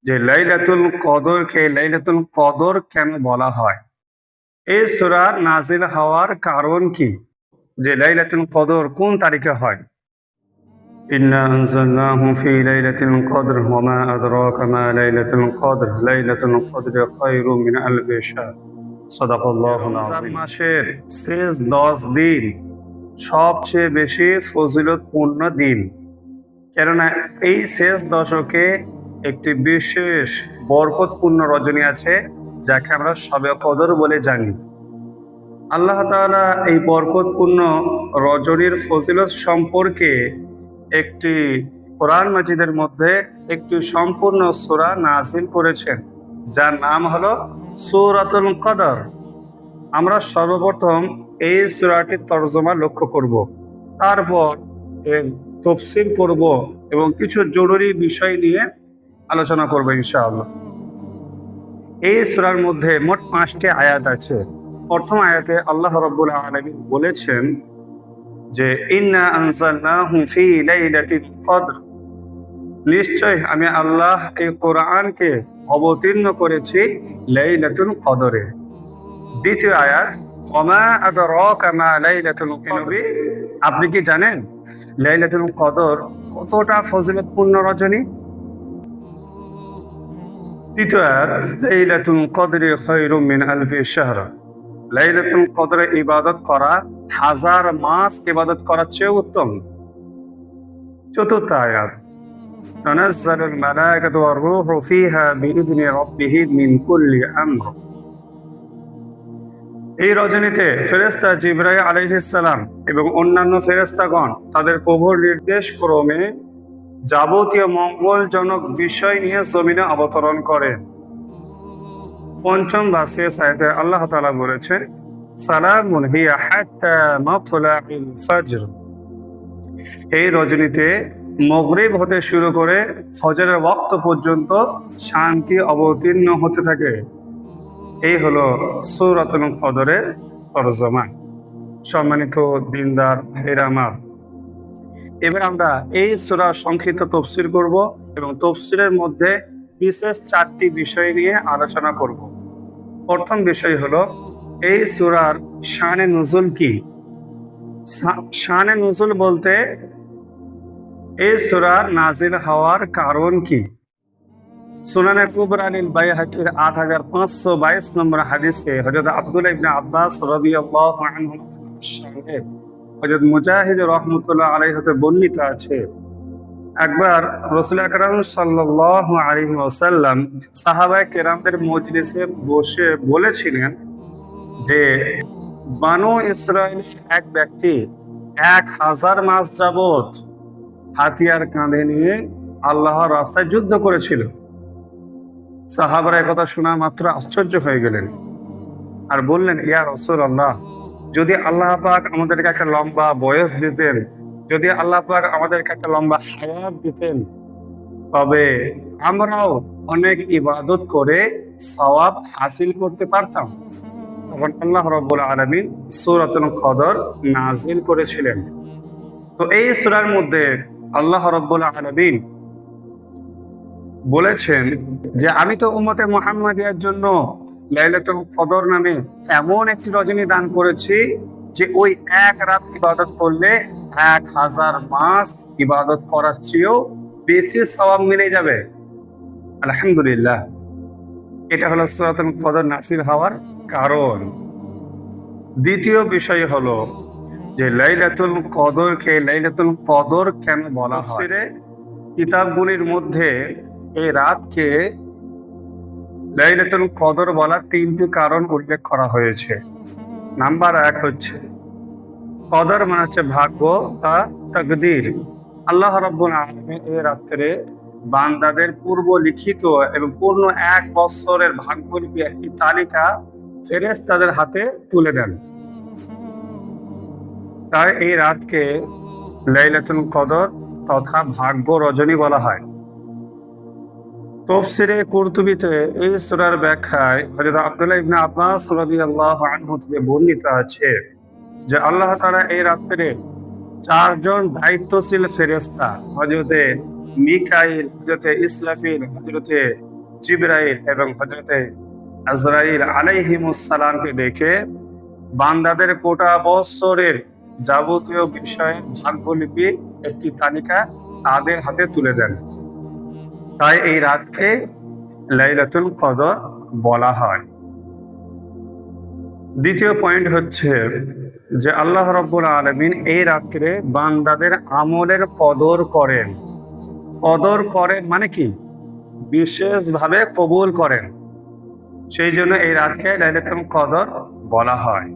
যে লাইলাতুল কদরকে লাইলাতুল কদর কেন বলা হয়? এই সূরা নাজিল হওয়ার কারণ কি? যে লাইলাতুল কদর কোন তারিখে হয়? ইন্না আনজালনাহু ফি লাইলাতিল কদর ওয়া মা আদরাকা মা লাইলাতুল কদর লাইলাতুল কদরি খায়রুম মিন আলফি শাহর। সাদাকাল্লাহুল আযীম। রমজান মাসের শেষ 10 দিন সবচেয়ে বেশি ফজিলতপূর্ণ দিন। কেননা এই শেষ দশকে একটি বিশেষ বরকতপূর্ণ রজনী আছে, যাকে আমরা শবে কদর বলে জানি। আল্লাহ তাআলা এই বরকতপূর্ণ রজনীর ফজিলত সম্পর্কে একটি কোরআন মাজিদের মধ্যে একটি সম্পূর্ণ সূরা নাযিল করেছেন, যার নাম হলো সূরাতুল কদর। আমরা সর্বপ্রথম এই সূরাটির তরজমা লক্ষ্য করব, তারপর এর তাফসীর করব এবং কিছু জরুরি বিষয় নিয়ে আলোচনা করব ইনশাআল্লাহ। এই সূরার মধ্যে মোট 5টি আয়াত আছে। প্রথম আয়াতে আল্লাহ রাব্বুল আলামিন বলেছেন যে ইন্না আনজালনাহু ফি লাইলাতিল কদর, নিশ্চয় আমি আল্লাহ এই কোরআনকে অবতীর্ণ করেছি লাইলাতুল কদরে। দ্বিতীয় আয়াত ওমা আদরাকা মা লাইলাতুল কদর, আপনি কি জানেন লাইলাতুল কদর কতটা ফজিলতপূর্ণ রজনী? তৃতীয় আয়াত লাইলাতুল কদরি খায়রুম মিন আলফি শাহর, লাইলাতুল কদরে ইবাদত করা হাজার মাস ইবাদত করার চেয়ে উত্তম। চতুর্থ আয়াত তানাজ্জালুল মালায়েকাতু ওয়ার রূহু ফিহা বিইذনি রাব্বিহিম মিন কুল্লি আমর, এই রজনীতে ফেরেশতা জিবরাইল আলাইহিস সালাম এবং অন্যান্য ফেরেশতাগণ তাদের প্রভুর নির্দেশ ক্রমে যাবতীয় মঙ্গলজনক বিষয় নিয়ে জমিনে অবতরণ করে। পঞ্চম বা শেষ আয়াতে আল্লাহ তাআলা বলেছেন সালামুন হিয়া হাত্তা মাতলাইল ফজর, এই রজনীতে মাগরিব হতে শুরু করে ফজরের ওয়াক্ত পর্যন্ত শান্তি অবতীর্ণ হতে থাকে। এই হলো সূরাতুল কদরের তরজমা। সম্মানিত দিনদার ভাইরা আমার, এবার আমরা এই সূরার সংক্ষিপ্ত তাফসীর করব এবং তাফসীরের মধ্যে বিশেষ 4টি বিষয় নিয়ে আলোচনা করব। প্রথম বিষয় হলো এই সূরার শানে নুজুল কি? শানে নুজুল বলতে এই সূরার নাজিল হওয়ার কারণ কি? সুনানে কুবরা লিল বাইহাকির 8522 নম্বর হাদিসে হযরত আব্দুল্লাহ ইবনে আব্বাস রাদিয়াল্লাহু আনহু সঙ্গে হযরত মুজাহিদ রাহমাতুল্লাহ আলাইহি হতে বর্ণিত আছে, একবার রাসূল আকরাম সাল্লাল্লাহু আলাইহি ওয়াসাল্লাম সাহাবায়ে কেরামদের মজলিসে বসে বলেছিলেন যে বানু ইসরাইলের এক ব্যক্তি 1000 মাস যাবত হাতিয়ার কাঁধে নিয়ে আল্লাহর রাস্তায় যুদ্ধ করেছিল। সাহাবারা একথা শোনা মাত্র আশ্চর্য হয়ে গেলেন আর বললেন, ইয়া রাসূলুল্লাহ, যদি আল্লাহ পাক আমাদেরকে একটা লম্বা বয়স দিতেন, যদি আল্লাহ পাক আমাদেরকে একটা লম্বা হায়াত দিতেন, তবে আমরাও অনেক ইবাদত করে সওয়াব হাসিল করতে পারতাম। তখন আল্লাহ রাব্বুল আলামিন সূরাতুল কদর নাজিল করেছিলেন। তো এই সূরার মধ্যে আল্লাহ রাব্বুল আলামিন বলেছেন যে আমি তো উম্মতে মুহাম্মাদিয়ার জন্য লাইলাতুল কদর নামে এমন একটি রজনী দান করেছি যে ওই এক রাত ইবাদত করলে 1000 মাস ইবাদত করার চেয়েও বেশি সওয়াব মিলে যাবে। আলহামদুলিল্লাহ, এটা হলো সূরাতুল কদর নাযিল হওয়ার কারণ। দ্বিতীয় বিষয় হলো যে লাইলাতুল কদরকে লাইলাতুল কদর কেন বলা হয়? কিতাবগুলির মধ্যে এই রাতকে লাইলাতুল কদর বলার 3টি কারণ উল্লেখ করা হয়েছে। নাম্বার 1 হচ্ছে কদর মানে হচ্ছে ভাগ্য বা তাকদীর। আল্লাহ রাব্বুল আলামিন এই রাত্রে বান্দাদের পূর্ব লিখিত এবং পূর্ণ 1 বছরের ভাগ্যলিপি একটি তালিকা ফেরেশতাদের হাতে তুলে দেন। তাই এই রাতকে লাইলাতুল কদর তথা ভাগ্য রজনী বলা হয়। তাফসীরে কুরতুবীতে এই সূরার ব্যাখ্যায় হযরত আব্দুল্লাহ ইবনে আব্বাস রাদিয়াল্লাহু আনহু থেকে বর্ণিত আছে যে আল্লাহ তাআলা এই রাত্রে 4 জন দায়িত্বশীল ফেরেশতা হযরতে মিকাইল, হযরতে ইসরাফিল, হযরতে জিবরাইল এবং হযরতে আজরাইল আলাইহিমুস সালামকে ডেকে বান্দাদের গোটা বছরের যাবতীয় বিষয়ের ভাগ্যলিপি একটি তালিকা তাদের হাতে তুলে দেন। তাই এই রাতকে লাইলাতুল কদর বলা হয়। দ্বিতীয় পয়েন্ট হচ্ছে যে আল্লাহ রাব্বুল আলামিন এই রাত্রে বান্দাদের আমলের কদর করেন। কদর করেন মানে কি? বিশেষভাবে কবুল করেন। সেই জন্য এই রাতকে লাইলাতুল কদর বলা হয়।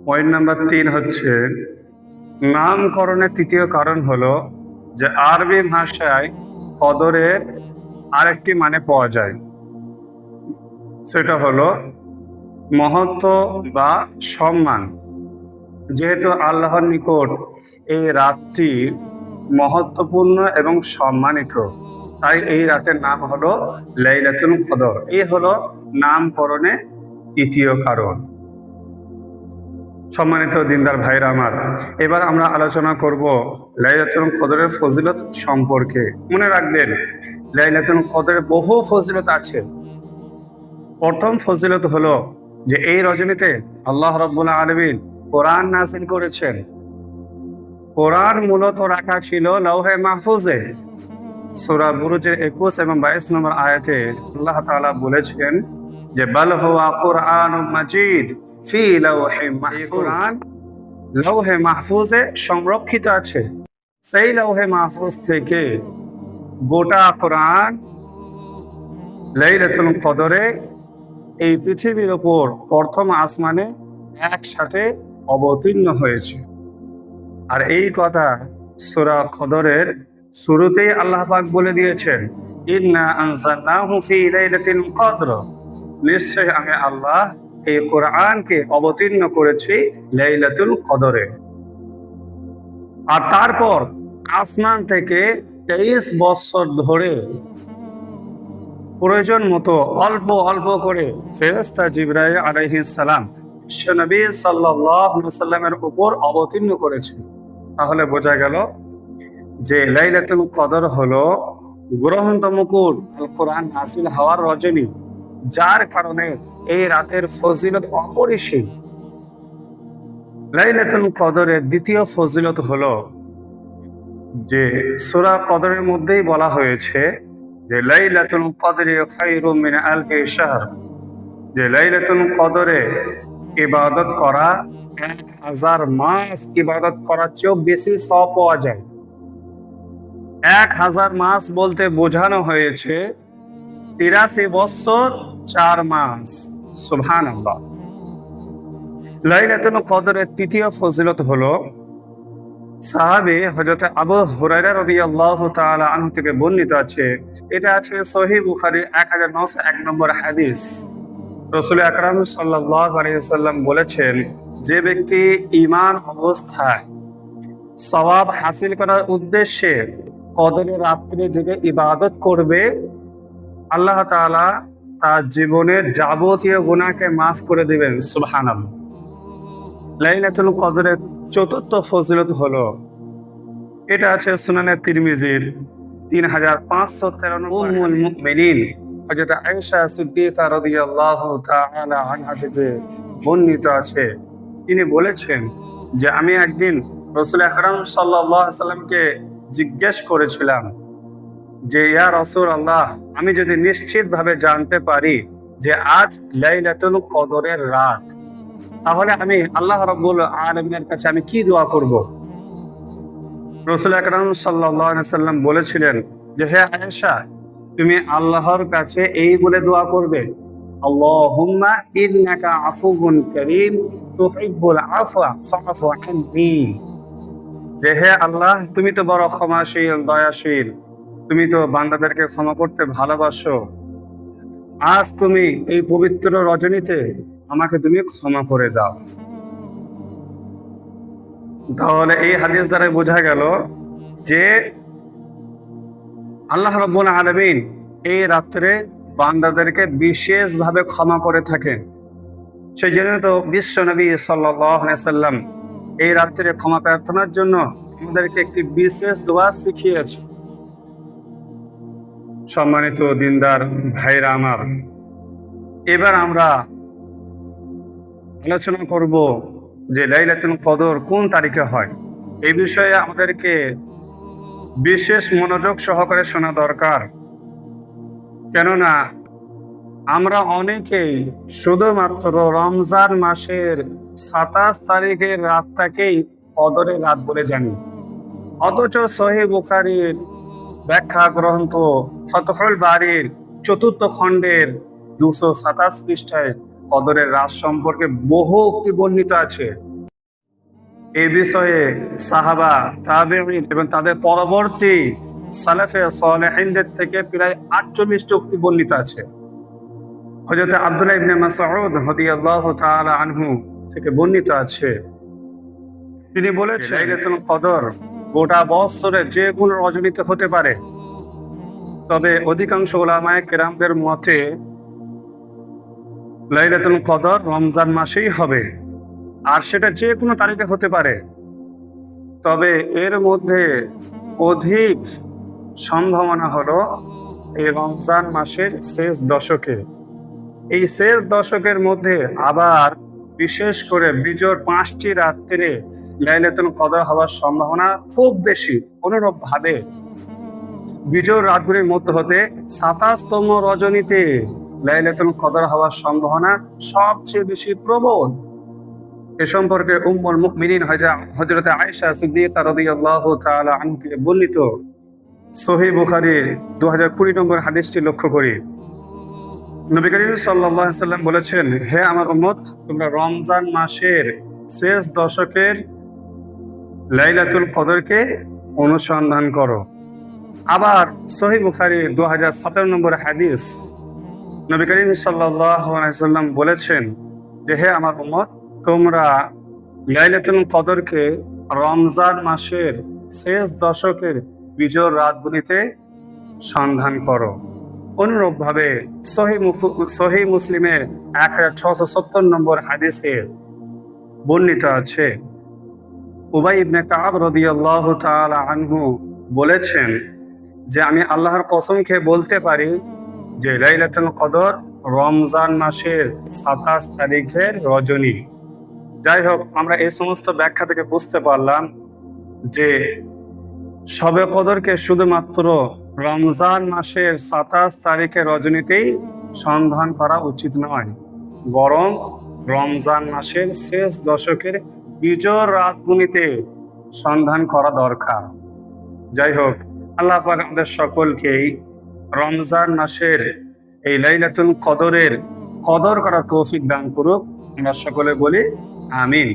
পয়েন্ট নাম্বার 3 হচ্ছে নামকরণের তৃতীয় কারণ হলো যে আরবি ভাষায় কদরের আরেকটি মানে পাওয়া যায়, সেটা হলো মহত্ব বা সম্মান। যেহেতু আল্লাহর নিকট এই রাতটি মহত্বপূর্ণ এবং সম্মানিত, তাই এই রাতের নাম হলো লাইলাতুল কদর। এই হলো নামকরণে তৃতীয় কারণ। সম্মানিত দিনদার ভাইরা আমার, এবার আমরা আলোচনা করব লাইলাতুল কদরের ফজিলত সম্পর্কে। মনে রাখবেন, লাইলাতুল কদরের বহু ফজিলত আছে। প্রথম ফজিলত হলো যে এই রজনীতে আল্লাহ রাব্বুল আলামিন কোরআন নাযিল করেছেন। কোরআন মূলত রাখা ছিল লৌহে মাহফুজে। সূরা বুরুজের 21 এবং 22 নম্বর আয়াতে আল্লাহ তাআলা বলেছেন যে বাল হুয়া কুরআনুম মাজিদ ফি লাওহিম মাহফুজ। কোরআন লৌহে মাহফুজে সংরক্ষিত আছে। সেই লৌহে মাহফুজ থেকে গোটা কোরআন লাইলাতুল কদরে এই পৃথিবীর উপর প্রথম আসমানে একসাথে অবতীর্ণ হয়েছে। আর এই কথা সূরা কদরের শুরুতেই আল্লাহ পাক বলে দিয়েছেন, ইন্না আনজালনাহু ফি লাইলাতিল কদর। নিশ্চয় আমি আল্লাহ এই কোরআনকে অবতীর্ণ করেছি লাইলাতুল কদরে। আর তারপর আসমান থেকে 23 বছর ধরে প্রয়োজন মতো অল্প অল্প করে ফেরেশতা জিবরাইল আলাইহিস সালাম বিশ্বনবী সাল্লাল্লাহু আলাইহি ওয়াসাল্লামের উপর অবতীর্ণ করেছেন। তাহলে বোঝা গেল যে লাইলাতুল কদর হলো গ্রহন্ত মুকুট আল কোরআন নাযিল হওয়ার রজনী, যার কারণে এই রাতের ফজিলত অপরিসীম। লাইলাতুল কদরের দ্বিতীয় ফজিলত হলো যে সূরা কদরের মধ্যেই বলা হয়েছে যে লাইলাতুল কদরি খায়রুম মিন আলফি শাহর, যে লাইলাতুল কদরে ইবাদত করা 1000 মাস ইবাদত করার চেয়েও বেশি সওয়াব পাওয়া যায়। 1000 মাস বলতে বোঝানো হয়েছে 83 বছর 4 মাস। সুবহানাল্লাহ। লাইলাতুল কদরের তৃতীয় ফজিলত হলো সাহাবী হযরত আবু হুরায়রা রাদিয়াল্লাহু তাআলা আনহু থেকে বর্ণিত আছে, এটা আছে সহিহ বুখারী 1901 নম্বর হাদিস। রাসূল আকরাম সাল্লাল্লাহু আলাইহি ওয়াসাল্লাম বলেছেন, যে ব্যক্তি ঈমান অবস্থায় সওয়াব হাসিল করার উদ্দেশ্যে কদরের রাত্রে জেগে ইবাদত করবে, আল্লাহ তাআলা তার জীবনের যাবতীয় গুনাহকে মাফ করে দিবেন। সুবহানাল্লাহ। লাইলাতুল কদরের চতুর্থ ফজিলত হলো, এটা আছে সুনানে তিরমিজির 3513 উম্মুল মুমিনিন হযরত আয়েশা সিদ্দিকা রাদিয়াল্লাহু তাআলা আনহা থেকে বর্ণিত আছে। তিনি বলেছেন যে আমি একদিন রাসূল আকরাম সাল্লাল্লাহু আলাইহি ওয়াসাল্লামকে জিজ্ঞেস করেছিলাম যে ইয়া রাসূলুল্লাহ, আমি যদি নিশ্চিতভাবে জানতে পারি যে আজ লাইলাতুল কদরের রাত, তাহলে আমি আল্লাহ রাব্বুল আলামিনের কাছে আমি কি দোয়া করব? রাসূল আকরাম সাল্লাল্লাহু আলাইহি ওয়াসাল্লাম বলেছিলেন যে হে আয়েশা, তুমি আল্লাহর কাছে এই বলে দোয়া করবে, আল্লাহুম্মা ইন্নাকা আফুউন কারীম তুহিব্বুল আফওয়া ফা'ফু আননি। যে হে আল্লাহ, তুমি তো বড় ক্ষমাশীল, দয়াশীল, তুমি তো বান্দাদেরকে ক্ষমা করতে ভালোবাসো। আজ তুমি এই পবিত্র রজনীতে আমাকে তুমি ক্ষমা করে দাও। তাহলে এই হাদিস দ্বারা বোঝা গেল যে আল্লাহ রাব্বুল আলামিন এই রাত্রে বান্দাদেরকে বিশেষভাবে ক্ষমা করে থাকেন। সেই জন্য তো বিশ্বনবী সাল্লাল্লাহু আলাইহি ওয়াসাল্লাম এই রাত্রে ক্ষমা প্রার্থনার জন্য আমাদেরকে একটি বিশেষ দোয়া শিখিয়েছে। সম্মানিত দিনদার ভাইরা আমার, এবার আমরা আলোচনা করব যে লাইলাতুল কদর কোন তারিখে হয়। এই বিষয়ে আমাদেরকে বিশেষ মনোযোগ সহকারে শোনা দরকার, কেননা আমরা অনেকেই শুধুমাত্র রমজান মাসের ২৭ তারিখের রাতটাকেই কদরের রাত বলে জানি, অথচ সহিহ বুখারীর ব্যাখ্যা গ্রন্থ ফাতহুল বারীর ৪র্থ খণ্ডের ২২৭ পৃষ্ঠায় কদরের রাত সম্পর্কে বহু উক্তি বর্ণিত আছে। এই বিষয়ে সাহাবা, তাবেঈন এবং তাদের পরবর্তী সালাফে সালেহিনদের থেকে প্রায় ৪৮টি উক্তি বর্ণিত আছে। হযরত আব্দুল্লাহ ইবনে মাসউদ রাদিয়াল্লাহু তাআলা আনহু থেকে বর্ণিত আছে, তিনি বলেছেন লাইলাতুল কদর গোটা বছরে যে কোনো রজনীতে হতে পারে, তবে অধিকাংশ উলামায়ে কেরামদের মতে লাইলাতুল কদর রমজান মাসেই হবে, আর সেটা যে কোনো তারিখে হতে পারে। তবে এর মধ্যে অধিক সম্ভাবনা হলো এই রমজান মাসের শেষ দশকে। এই শেষ দশকের মধ্যে আবার বিশেষ করে বিজোড় ৫টি রাত্রে লাইলাতুল কদর হওয়ার সম্ভাবনা খুব বেশি। অনুরূপ ভাবে বিজোড় রাতগুলির মধ্যে হতে ২৭তম রজনীতে লাইলাতুল কদর হওয়ার সম্ভাবনা সবচেয়ে বেশি প্রবল। এ সম্পর্কে উম্মুল মুমিনিন হযরত আয়েশা সিদ্দিকা রাদিয়াল্লাহু তাআলা আনহা থেকে বর্ণিত সহিহ বুখারীর ২০২০ নম্বর হাদিসটি লক্ষ্য করি। নবী করিম সাল্লাল্লাহু আলাইহি ওয়াসাল্লাম বলেছেন, হে আমার উম্মত, তোমরা রমজান মাসের শেষ দশকের লাইলাতুল কদরকে অনুসন্ধান করো। আবার সহিহ বুখারীর ২০১৭ নম্বর হাদিস, নবী করিম সাল্লাল্লাহু আলাইহি ওয়াসাল্লাম বলেছেন যে, হে আমার উম্মত, তোমরা লাইলাতুল কদরকে রমজান মাসের শেষ দশকের বিজোড় রাতগুলিতে সন্ধান করো। অনুরূপভাবে সহিহ মুসলিমের ১৬৭০ নম্বর হাদিসে বর্ণিত আছে, উবাই ইবনে কাব রাদিয়াল্লাহু তাআলা আনহু বলেছেন যে, আমি আল্লাহর কসম খেয়ে বলতে পারি যে লাইলাতুল কদর রমজান মাসের ২৭ তারিখের রজনী। যাই হোক, আমরা এই সমস্ত ব্যাখ্যা থেকে বুঝতে পারলাম যে শবে কদরকে শুধুমাত্র রমজান মাসের ২৭ তারিখের রজনীতেই সন্ধান করা উচিত নয়, বরং রমজান মাসের শেষ দশকের বিজোড় রাতগুলিতে সন্ধান করা দরকার। যাই হোক, আল্লাহ পাক আমাদের সকলকেই রমজান মাসের এই লাইলাতুল কদরের কদর করা তৌফিক দান করুক। আমরা সকলে বলি আমিন।